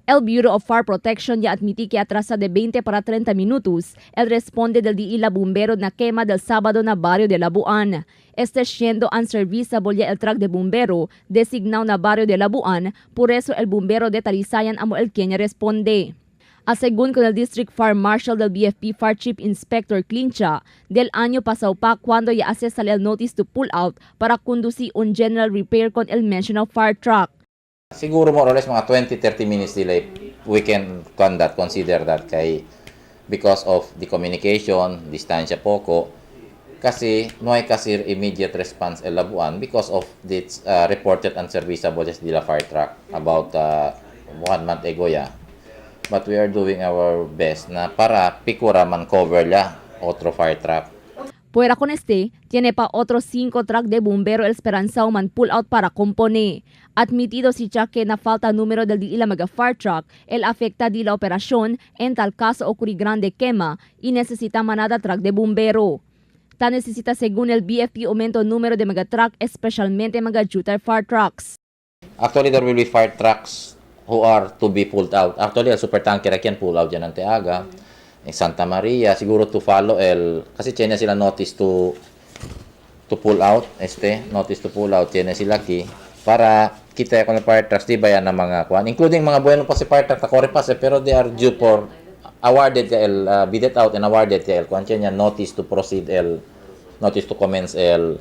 El Bureau of Fire Protection ya admití que atrasa de 20 para 30 minutos el responde del Diila Bombero na quema del sábado na barrio de Labuan. Este siendo unserviceable ya el truck de bombero designado na barrio de Labuan, por eso el bombero de Talisayan amo el quien responde. Según con el District Fire Marshal del BFP Fire Chief Inspector Clincha, del año pasado pa cuando ya hace salir el notice to pull out para conducir un general repair con el mentioned fire truck. Siguro more or less mga 20-30 minutes delay, we can consider that because of the communication, distansya poco, kasi no hay kasi immediate response el Labuan because of this reported unserviceable de la fire truck about 1 month ago ya. But we are doing our best na para pikura man cover la otro fire truck. Fuera con tiene pa otros 5 truck de bombero el Esperanzao man pull out para compone. Admitido si que na falta número del Diila Mega Fire Truck, el afecta di la operación en tal caso ocurri grande quema y necesita manada truck de bombero. Ta necesita según el BFP aumento número de mega truck, especialmente mega Jupiter fire trucks. Actually, there will be fire trucks who are to be pulled out. Actually, el supertanker can pull out dyan ng Teaga. In Santa Maria, siguro to follow kasi tiene sila notice to pull out, notice to pull out, tiene sila key, para kita ko ng fire trucks, di ba yan ng mga kuan, including mga bueno pa si fire truck, takore pa pero they are due for awarded bidded out and awarded kuan niya notice to proceed notice to commence el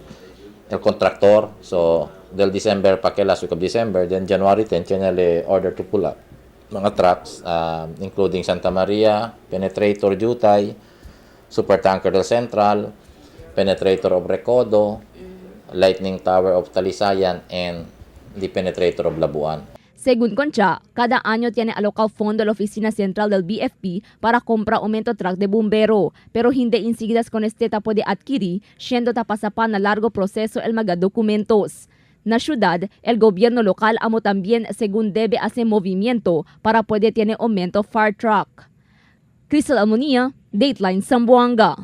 contractor. So del December pa last week of December, then January 10 tiene order to pull out mga trucks, including Santa Maria, Penetrator Jutay, Supertanker del Central, Penetrator of Recodo, Lightning Tower of Talisayan, and the Penetrator of Labuan. Según Concha, cada año tiene alocado fondo la oficina central del BFP para compra aumento truck de bombero, pero hindi enseguida con tapo de adquirir, siendo tapasapan na largo proceso el mga documentos. Na ciudad, el gobierno local amo también según debe hacer movimiento para poder tener aumento fire truck. Crystal Almonía, Dateline Zamboanga.